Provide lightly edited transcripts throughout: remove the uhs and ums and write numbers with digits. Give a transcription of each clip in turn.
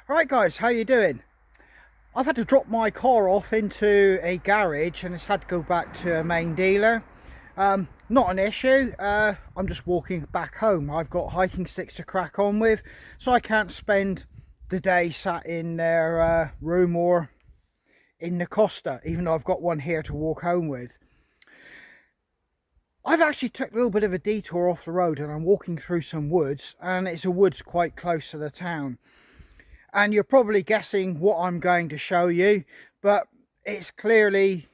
Right guys, how you doing? I've had to drop my car off into a garage and it's had to go back to a main dealer. Not an issue. I'm just walking back home. I've got hiking sticks to crack on with, so I can't spend the day sat in their room or in the Costa, even though I've got one here to walk home with. I've actually took a little bit of a detour off the road and I'm walking through some woods, and it's a woods quite close to the town. And you're probably guessing what I'm going to show you, but it's clearly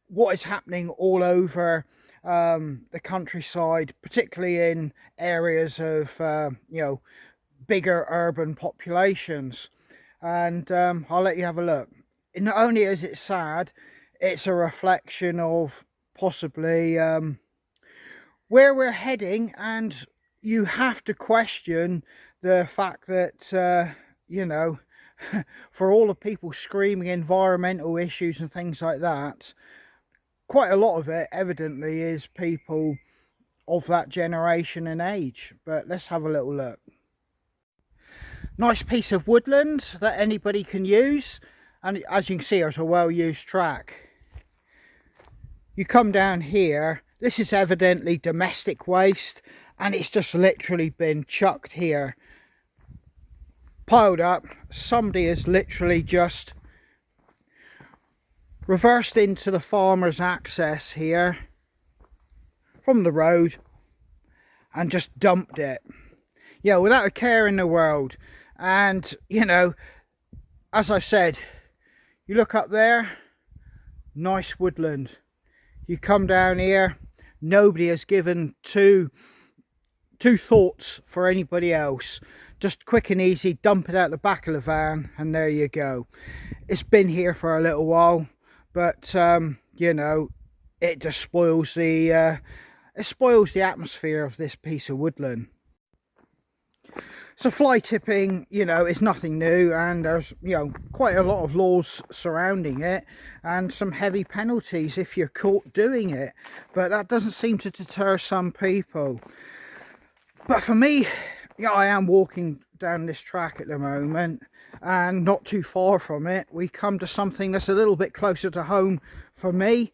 what is happening all over the countryside, particularly in areas of bigger urban populations. And I'll let you have a look. And not only is it sad, it's a reflection of possibly where we're heading, and you have to question the fact that for all the people screaming environmental issues and things like that, quite a lot of it evidently is people of that generation and age. But let's have a little look. Nice piece of woodland that anybody can use, and as you can see, it's a well-used track. You come down here, this is evidently domestic waste, and it's just literally been chucked here, piled up. Somebody has literally just reversed into the farmer's access here from the road and just dumped it, without a care in the world. And as I said, you look up there, nice woodland. You come down here, nobody has given two thoughts for anybody else. Just quick and easy, dump it out the back of the van, and there you go. It's been here for a little while, but it just spoils the atmosphere of this piece of woodland. So fly tipping, is nothing new, and there's quite a lot of laws surrounding it and some heavy penalties if you're caught doing it, but that doesn't seem to deter some people. But for me, I am walking down this track at the moment, and not too far from it we come to something that's a little bit closer to home for me,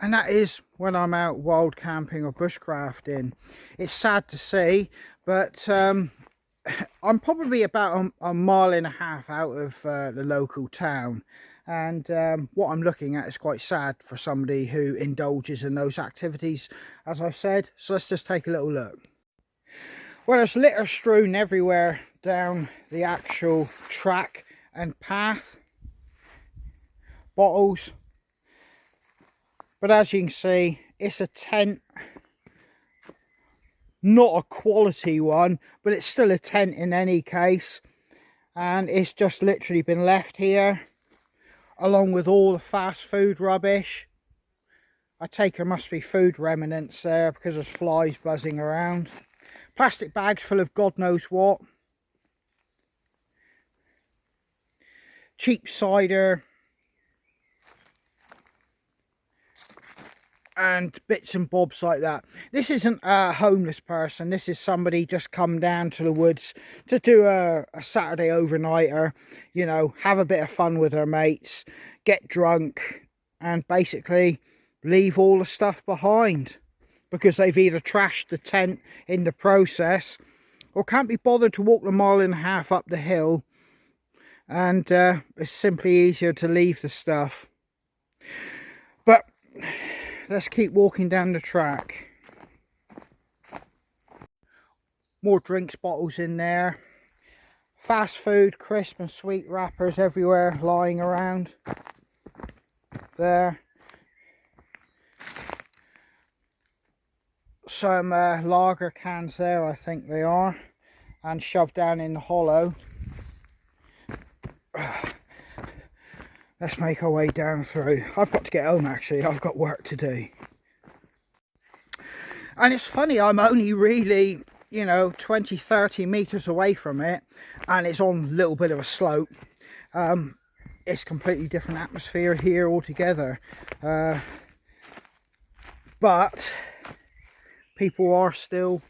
and that is when I'm out wild camping or bushcrafting. It's sad to see, but I'm probably about a mile and a half out of the local town, and what I'm looking at is quite sad for somebody who indulges in those activities, as I said. So let's just take a little look. Well, there's litter strewn everywhere down the actual track and path. Bottles. But as you can see, it's a tent. Not a quality one, but it's still a tent in any case. And it's just literally been left here, along with all the fast food rubbish. I take there must be food remnants there because there's flies buzzing around. Plastic bags full of God knows what. Cheap cider. And bits and bobs like that. This isn't a homeless person. This is somebody just come down to the woods to do a Saturday overnighter. Have a bit of fun with their mates. Get drunk. And basically leave all the stuff behind, because they've either trashed the tent in the process or can't be bothered to walk the mile and a half up the hill, and it's simply easier to leave the stuff. But let's keep walking down the track. More drinks bottles in there. Fast food, crisp and sweet wrappers everywhere lying around there. Some lager cans there, I think they are, and shoved down in the hollow. Let's make our way down through. I've got to get home actually, I've got work to do. And it's funny, I'm only really 20-30 meters away from it, and it's on a little bit of a slope. It's completely different atmosphere here altogether, but people are still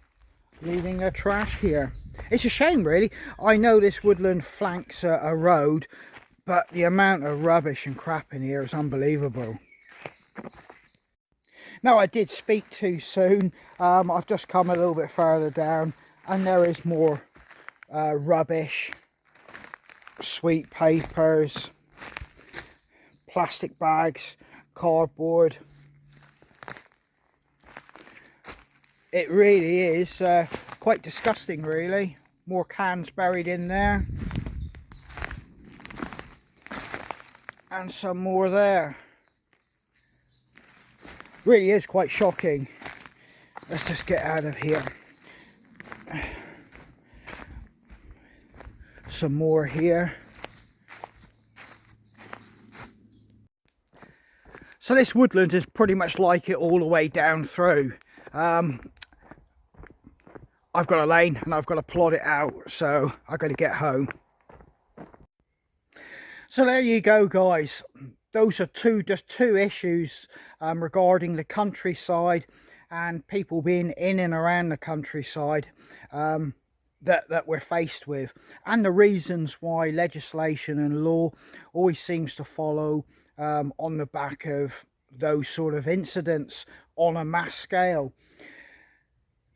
leaving their trash here. It's a shame, really. I know this woodland flanks a road, but the amount of rubbish and crap in here is unbelievable. Now, I did speak too soon. I've just come a little bit further down, and there is more rubbish, sweet papers, plastic bags, cardboard. It really is quite disgusting, really. More cans buried in there, and some more there. Really is quite shocking. Let's just get out of here. Some more here. So this woodland is pretty much like it all the way down through. I've got a lane and I've got to plot it out, so I've got to get home. So there you go, guys. Those are just two issues regarding the countryside and people being in and around the countryside that we're faced with, and the reasons why legislation and law always seems to follow on the back of those sort of incidents on a mass scale.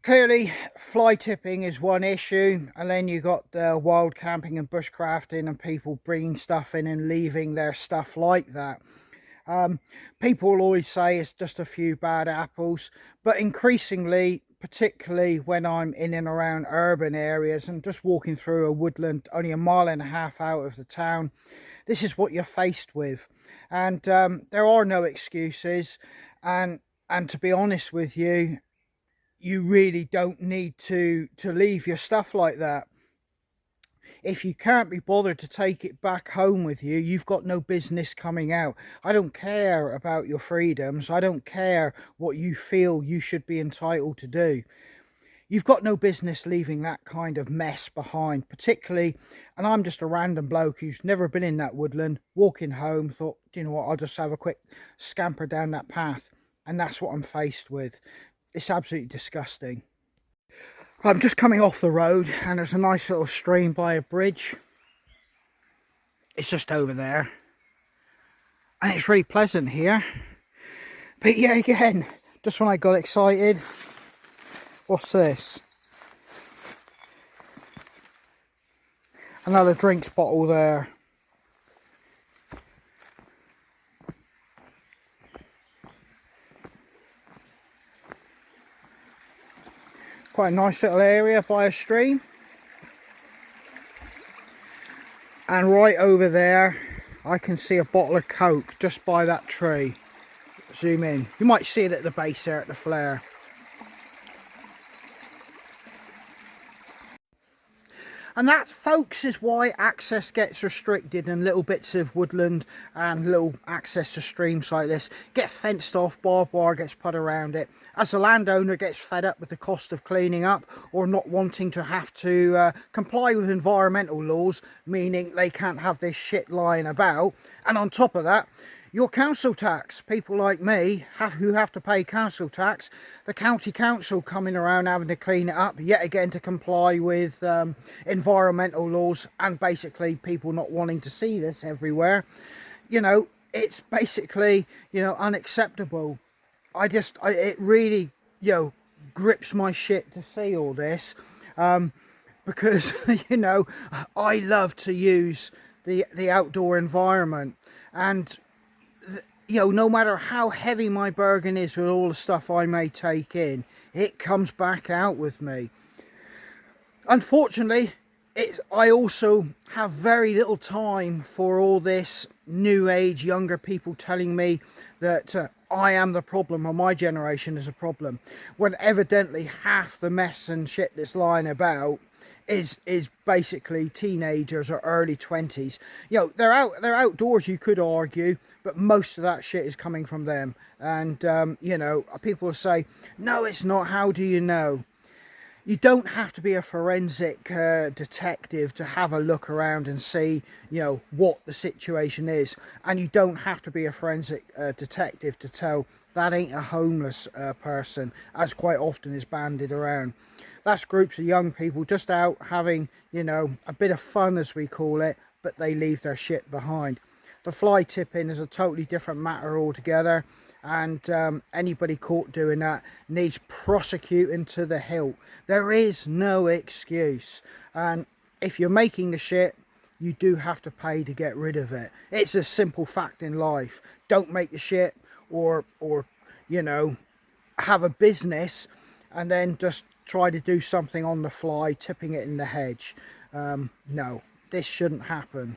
Clearly, fly tipping is one issue, and then you got the wild camping and bushcrafting and people bringing stuff in and leaving their stuff like that. People will always say it's just a few bad apples, but increasingly, particularly when I'm in and around urban areas and just walking through a woodland only a mile and a half out of the town, this is what you're faced with. And there are no excuses, and to be honest with you, you really don't need to leave your stuff like that. If you can't be bothered to take it back home with you, you've got no business coming out. I don't care about your freedoms. I don't care what you feel you should be entitled to do. You've got no business leaving that kind of mess behind, particularly, and I'm just a random bloke who's never been in that woodland, walking home, thought, do you know what, I'll just have a quick scamper down that path. And that's what I'm faced with. It's absolutely disgusting. I'm just coming off the road and there's a nice little stream by a bridge. It's just over there. And it's really pleasant here. But yeah, again, just when I got excited, what's this? Another drinks bottle there. Quite a nice little area by a stream. And right over there, I can see a bottle of Coke just by that tree. Zoom in. You might see it at the base there at the flare. And that, folks, is why access gets restricted and little bits of woodland and little access to streams like this get fenced off, barbed wire gets put around it. As the landowner gets fed up with the cost of cleaning up or not wanting to have to comply with environmental laws, meaning they can't have this shit lying about. And on top of that, your council tax, people like me who have to pay council tax, the county council coming around having to clean it up yet again to comply with environmental laws, and basically people not wanting to see this everywhere. You know, it's basically, you know, unacceptable. It really, you know, grips my shit to see all this, because you know, I love to use the outdoor environment, and you know, no matter how heavy my burden is with all the stuff I may take in, it comes back out with me. Unfortunately, I also have very little time for all this new age younger people telling me that I am the problem or my generation is a problem, when evidently half the mess and shit that's lying about is basically teenagers or early 20s. You know, they're outdoors, you could argue, but most of that shit is coming from them. And you know, people say, no, it's not. How do you know? You don't have to be a forensic detective to have a look around and see, you know, what the situation is. And you don't have to be a forensic detective to tell that ain't a homeless person, as quite often is bandied around. That's groups of young people just out having, you know, a bit of fun, as we call it, but they leave their shit behind. The fly tipping is a totally different matter altogether, and anybody caught doing that needs prosecuting to the hilt. There is no excuse, and if you're making the shit, you do have to pay to get rid of it. It's a simple fact in life. Don't make the shit, or you know, have a business and then just try to do something on the fly, tipping it in the hedge. No, this shouldn't happen.